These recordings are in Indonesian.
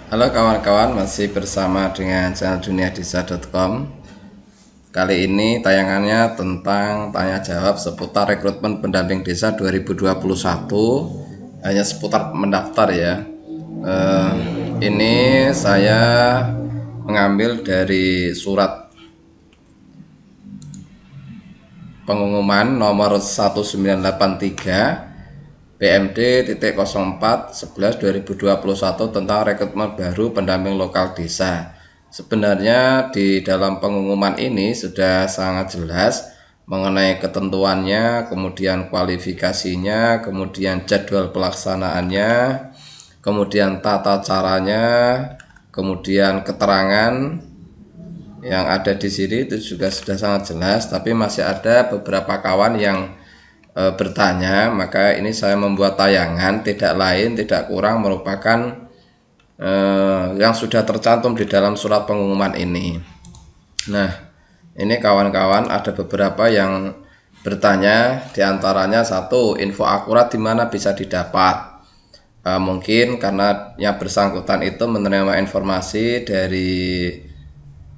Halo kawan-kawan, masih bersama dengan channel duniadesa.com. Kali ini tayangannya tentang tanya jawab seputar rekrutmen pendamping desa 2021. Hanya seputar mendaftar ya. Ini saya mengambil dari surat pengumuman nomor 1983 PMD.04/11/2021 tentang rekrutmen baru pendamping lokal desa. Sebenarnya di dalam pengumuman ini sudah sangat jelas mengenai ketentuannya, kemudian kualifikasinya, kemudian jadwal pelaksanaannya, kemudian tata caranya, kemudian keterangan yang ada di sini itu juga sudah sangat jelas. Tapi masih ada beberapa kawan yang bertanya, maka ini saya membuat tayangan, tidak lain tidak kurang merupakan yang sudah tercantum di dalam surat pengumuman ini. Nah, ini kawan-kawan ada beberapa yang bertanya, diantaranya satu, info akurat di mana bisa didapat. Mungkin karena yang bersangkutan itu menerima informasi dari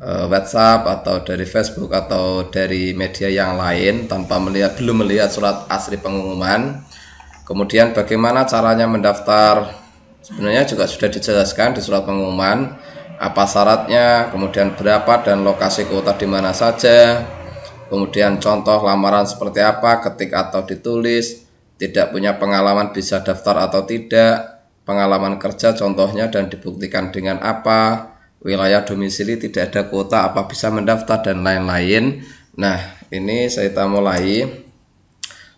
WhatsApp atau dari Facebook atau dari media yang lain tanpa belum melihat surat asli pengumuman. Kemudian bagaimana caranya mendaftar, sebenarnya juga sudah dijelaskan di surat pengumuman, apa syaratnya, kemudian berapa dan lokasi kuota di mana saja, kemudian contoh lamaran seperti apa, ketik atau ditulis, tidak punya pengalaman bisa daftar atau tidak, pengalaman kerja contohnya dan dibuktikan dengan apa, wilayah domisili tidak ada kuota apa bisa mendaftar dan lain-lain. Nah, ini saya mulai.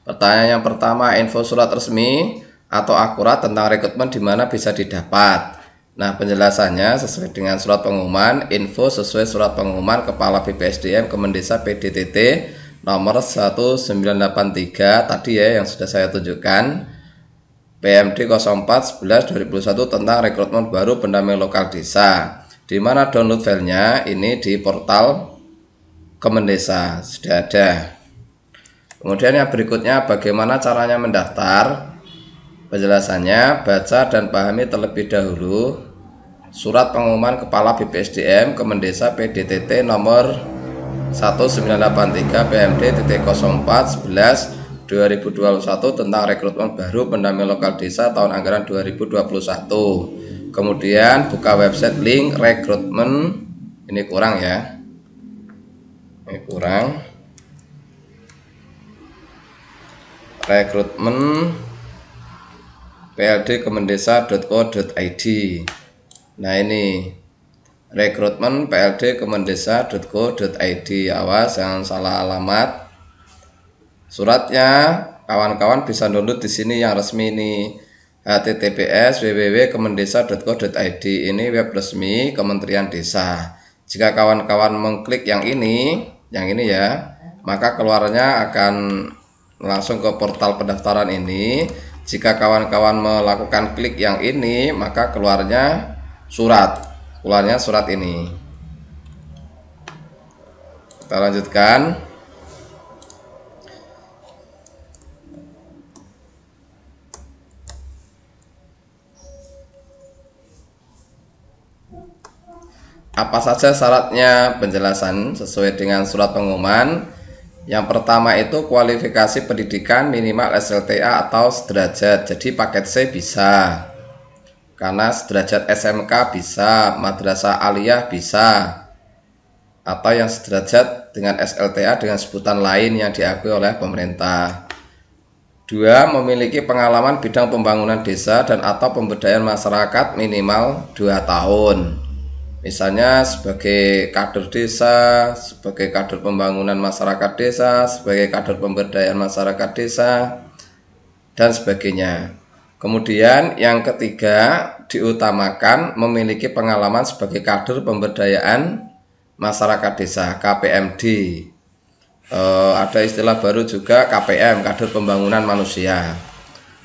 Pertanyaan yang pertama, info surat resmi atau akurat tentang rekrutmen di mana bisa didapat. Nah, penjelasannya sesuai dengan surat pengumuman, info sesuai surat pengumuman Kepala BPSDM Kemendesa PDTT nomor 1983 tadi ya yang sudah saya tunjukkan. PMD 04/11/2021 tentang rekrutmen baru pendamping lokal desa. Di mana download filenya? Ini di portal Kemendesa sudah ada. Kemudian yang berikutnya, bagaimana caranya mendaftar? Penjelasannya, baca dan pahami terlebih dahulu surat pengumuman Kepala BPSDM Kemendesa PDTT nomor 1983 PMD.04/11/2021 tentang rekrutmen baru pendamping lokal desa tahun anggaran 2021. Kemudian buka website link rekrutmen, ini kurang ya, ini kurang, rekrutmen pld-kemendesa.co.id. Nah, ini rekrutmen pld-kemendesa.co.id. Awas jangan salah alamat. Suratnya kawan-kawan bisa download di sini yang resmi ini, https://www.kemendesa.co.id. Ini web resmi Kementerian Desa. Jika kawan-kawan mengklik yang ini ya, maka keluarnya akan langsung ke portal pendaftaran ini. Jika kawan-kawan melakukan klik yang ini, maka keluarnya surat ini. Kita lanjutkan. Apa saja syaratnya? Penjelasan sesuai dengan surat pengumuman. Yang pertama itu kualifikasi pendidikan minimal SLTA atau sederajat. Jadi paket C bisa, karena sederajat SMK bisa, madrasah aliyah bisa, atau yang sederajat dengan SLTA dengan sebutan lain yang diakui oleh pemerintah. 2. Memiliki pengalaman bidang pembangunan desa dan atau pemberdayaan masyarakat minimal 2 tahun. Misalnya sebagai kader desa, sebagai kader pembangunan masyarakat desa, sebagai kader pemberdayaan masyarakat desa, dan sebagainya. Kemudian yang ketiga, diutamakan memiliki pengalaman sebagai kader pemberdayaan masyarakat desa, KPMD. Ada istilah baru juga KPM, kader pembangunan manusia.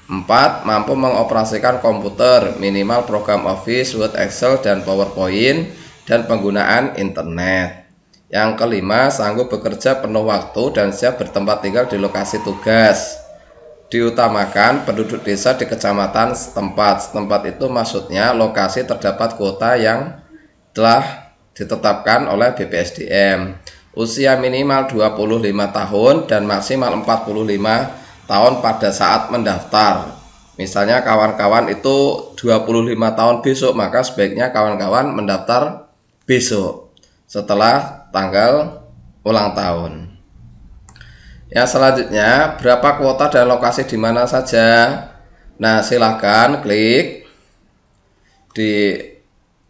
4. Mampu mengoperasikan komputer, minimal program Office, Word, Excel, dan PowerPoint, dan penggunaan internet. Yang kelima, sanggup bekerja penuh waktu dan siap bertempat tinggal di lokasi tugas. diutamakan penduduk desa di kecamatan setempat. Setempat itu maksudnya lokasi terdapat kuota yang telah ditetapkan oleh BPSDM. Usia minimal 25 tahun dan maksimal 45 tahun pada saat mendaftar. Misalnya kawan-kawan itu 25 tahun besok, maka sebaiknya kawan-kawan mendaftar besok setelah tanggal ulang tahun. Yang selanjutnya, berapa kuota dan lokasi di mana saja? Nah, silahkan klik di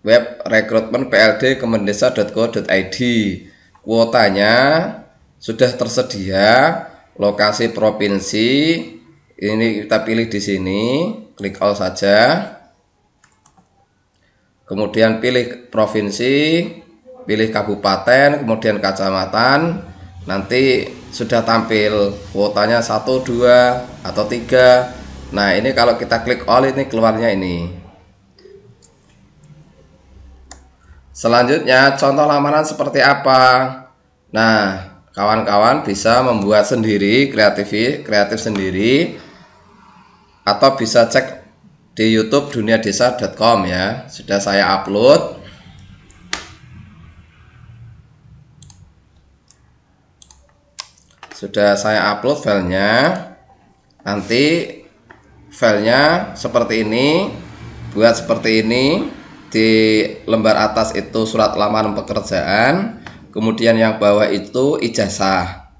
web rekrutmen PLD kemendesa.go.id. Kuotanya sudah tersedia, lokasi provinsi ini kita pilih di sini, klik all saja. Kemudian pilih provinsi, pilih kabupaten, kemudian kecamatan. Nanti sudah tampil kuotanya 1, 2 atau 3. Nah, ini kalau kita klik all ini keluarnya ini. Selanjutnya contoh lamaran seperti apa? Nah, kawan-kawan bisa membuat sendiri, kreatif sendiri, atau bisa cek di YouTube duniadesa.com ya. Sudah saya upload. Filenya. Nanti filenya seperti ini, buat seperti ini. Di lembar atas itu surat lamaran pekerjaan, kemudian yang bawah itu ijazah.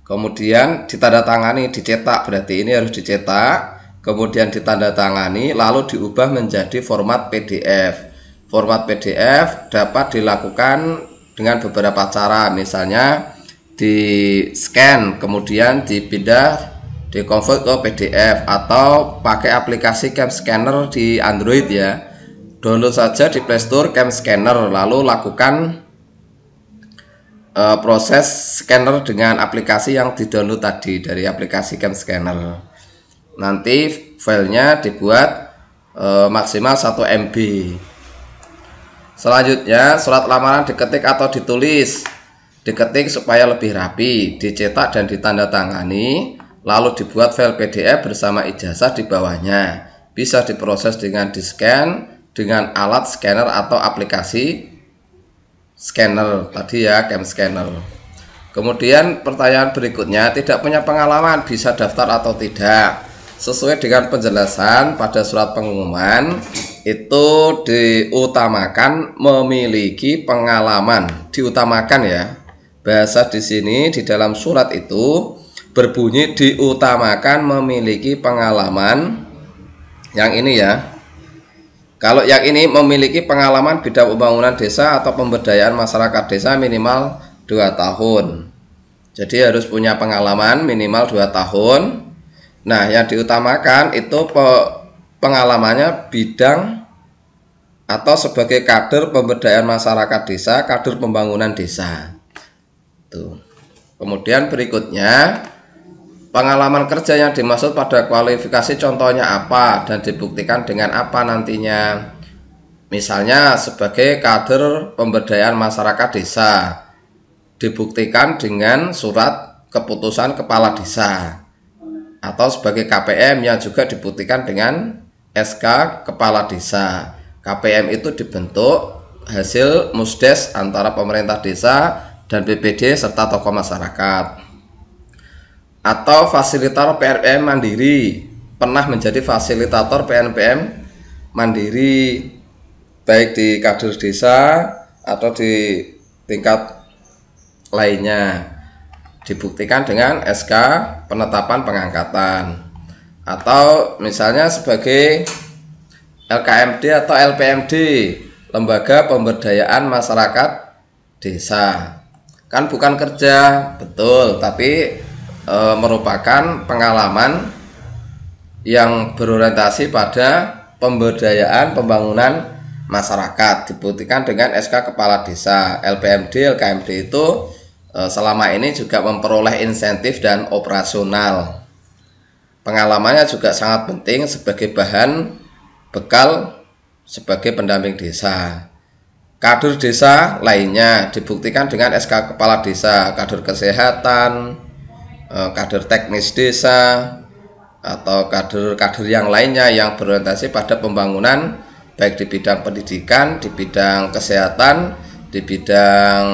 Kemudian ditandatangani, dicetak, berarti ini harus dicetak. Kemudian ditandatangani, lalu diubah menjadi format PDF. Format PDF dapat dilakukan dengan beberapa cara, misalnya di scan, kemudian dipindah, di-convert ke PDF, atau pakai aplikasi Cam Scanner di Android ya. Download saja di Play Store Cam Scanner, lalu lakukan proses scanner dengan aplikasi yang di-download tadi dari aplikasi Cam Scanner. Nanti filenya dibuat maksimal 1 MB. Selanjutnya surat lamaran diketik atau ditulis. Diketik supaya lebih rapi, dicetak dan ditandatangani, lalu dibuat file PDF bersama ijazah di bawahnya. Bisa diproses dengan di-scan dengan alat scanner atau aplikasi scanner tadi ya, Cam Scanner. Kemudian pertanyaan berikutnya, tidak punya pengalaman bisa daftar atau tidak? Sesuai dengan penjelasan pada surat pengumuman, itu diutamakan memiliki pengalaman. Diutamakan ya. Bahasa di sini di dalam surat itu berbunyi diutamakan memiliki pengalaman. Yang ini ya. Kalau yang ini memiliki pengalaman bidang pembangunan desa atau pemberdayaan masyarakat desa minimal 2 tahun. Jadi harus punya pengalaman minimal 2 tahun. Nah, yang diutamakan itu pengalamannya bidang atau sebagai kader pemberdayaan masyarakat desa, kader pembangunan desa. Tuh. Kemudian berikutnya, pengalaman kerja yang dimaksud pada kualifikasi contohnya apa dan dibuktikan dengan apa nantinya. Misalnya sebagai kader pemberdayaan masyarakat desa, dibuktikan dengan surat keputusan kepala desa. Atau sebagai KPM yang juga dibuktikan dengan SK kepala desa. KPM itu dibentuk hasil musdes antara pemerintah desa dan BPD serta tokoh masyarakat. Atau fasilitator PNPM mandiri, pernah menjadi fasilitator PNPM mandiri baik di kader desa atau di tingkat lainnya, dibuktikan dengan SK penetapan pengangkatan. Atau misalnya sebagai LKMD atau LPMD, lembaga pemberdayaan masyarakat desa. Kan bukan kerja, betul, tapi merupakan pengalaman yang berorientasi pada pemberdayaan pembangunan masyarakat, dibuktikan dengan SK kepala desa. LPMD, LKMD itu selama ini juga memperoleh insentif dan operasional. Pengalamannya juga sangat penting sebagai bahan bekal sebagai pendamping desa. Kader desa lainnya dibuktikan dengan SK kepala desa, kader kesehatan, kader teknis desa, atau kader-kader yang lainnya yang berorientasi pada pembangunan, baik di bidang pendidikan, di bidang kesehatan, di bidang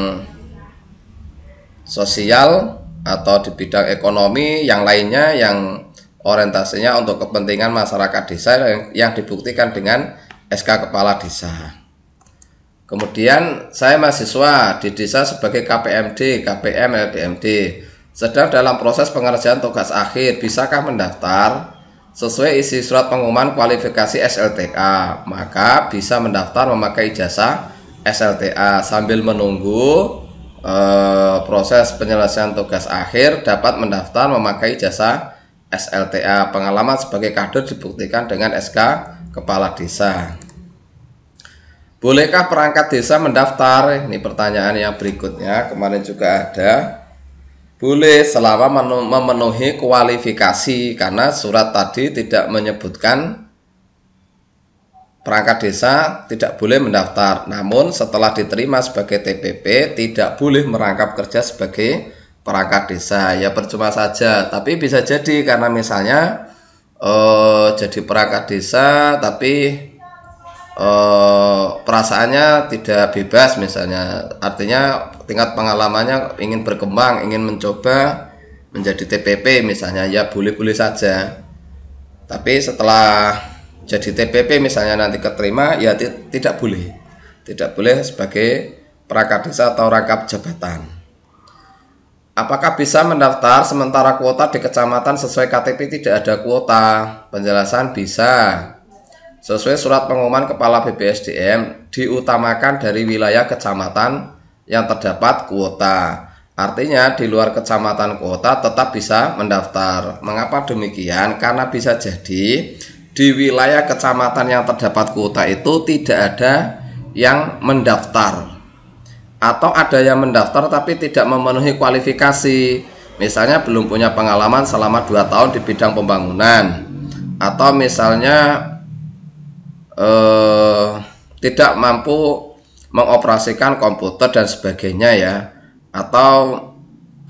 sosial, atau di bidang ekonomi yang lainnya yang orientasinya untuk kepentingan masyarakat desa yang dibuktikan dengan SK Kepala Desa. Kemudian saya mahasiswa di desa sebagai KPMD, KPM, LPMD, sedang dalam proses pengerjaan tugas akhir, bisakah mendaftar sesuai isi surat pengumuman kualifikasi SLTA? Maka bisa mendaftar memakai ijazah SLTA sambil menunggu proses penyelesaian tugas akhir, dapat mendaftar memakai ijazah SLTA. Pengalaman sebagai kader dibuktikan dengan SK Kepala Desa. Bolehkah perangkat desa mendaftar? Ini pertanyaan yang berikutnya, kemarin juga ada. Boleh selama memenuhi kualifikasi, karena surat tadi tidak menyebutkan perangkat desa tidak boleh mendaftar. Namun setelah diterima sebagai TPP tidak boleh merangkap kerja sebagai perangkat desa. Ya percuma saja. Tapi bisa jadi karena misalnya jadi perangkat desa tapi perasaannya tidak bebas misalnya, artinya tingkat pengalamannya ingin berkembang, ingin mencoba menjadi TPP misalnya, ya boleh-boleh saja. Tapi setelah jadi TPP misalnya nanti keterima, ya tidak boleh sebagai perangkat desa atau rangkap jabatan. Apakah bisa mendaftar sementara kuota di kecamatan sesuai KTP tidak ada kuota? Penjelasan bisa. Sesuai surat pengumuman Kepala BPSDM, diutamakan dari wilayah kecamatan yang terdapat kuota. Artinya di luar kecamatan kuota tetap bisa mendaftar. Mengapa demikian? Karena bisa jadi di wilayah kecamatan yang terdapat kuota itu tidak ada yang mendaftar, atau ada yang mendaftar tapi tidak memenuhi kualifikasi. Misalnya belum punya pengalaman selama 2 tahun di bidang pembangunan, atau misalnya tidak mampu mengoperasikan komputer dan sebagainya ya, atau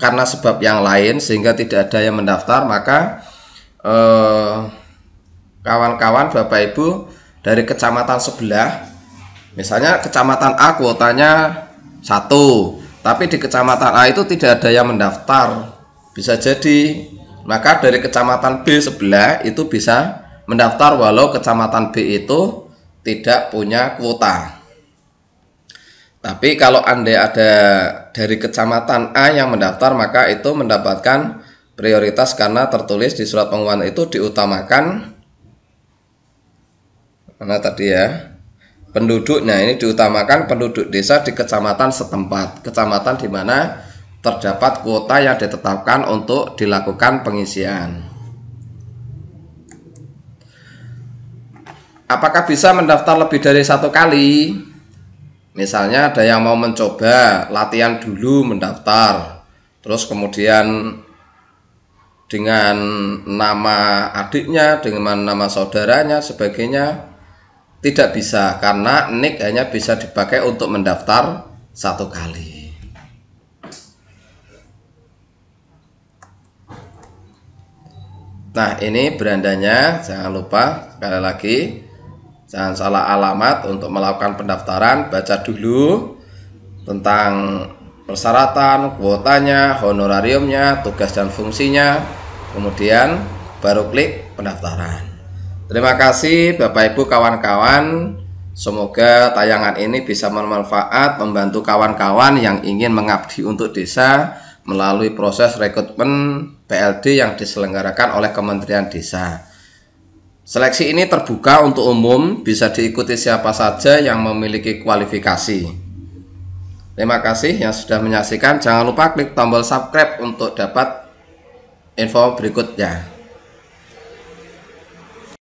karena sebab yang lain sehingga tidak ada yang mendaftar, maka kawan-kawan Bapak Ibu dari kecamatan sebelah, misalnya kecamatan A kuotanya 1, tapi di kecamatan A itu tidak ada yang mendaftar, bisa jadi maka dari kecamatan B sebelah itu bisa mendaftar walau kecamatan B itu tidak punya kuota. Tapi kalau andai ada dari kecamatan A yang mendaftar, maka itu mendapatkan prioritas karena tertulis di surat pengumuman itu diutamakan mana tadi ya, penduduknya ini diutamakan penduduk desa di kecamatan setempat, kecamatan di mana terdapat kuota yang ditetapkan untuk dilakukan pengisian. Apakah bisa mendaftar lebih dari 1 kali? Misalnya ada yang mau mencoba latihan dulu mendaftar, terus kemudian dengan nama adiknya, dengan nama saudaranya, sebagainya, tidak bisa karena NIK hanya bisa dipakai untuk mendaftar 1 kali. Nah ini berandanya, jangan lupa sekali lagi jangan salah alamat untuk melakukan pendaftaran. Baca dulu tentang persyaratan, kuotanya, honorariumnya, tugas dan fungsinya, kemudian baru klik pendaftaran. Terima kasih Bapak Ibu kawan-kawan, semoga tayangan ini bisa bermanfaat membantu kawan-kawan yang ingin mengabdi untuk desa melalui proses rekrutmen PLD yang diselenggarakan oleh Kementerian Desa. Seleksi ini terbuka untuk umum, bisa diikuti siapa saja yang memiliki kualifikasi. Terima kasih yang sudah menyaksikan. Jangan lupa klik tombol subscribe untuk dapat info berikutnya.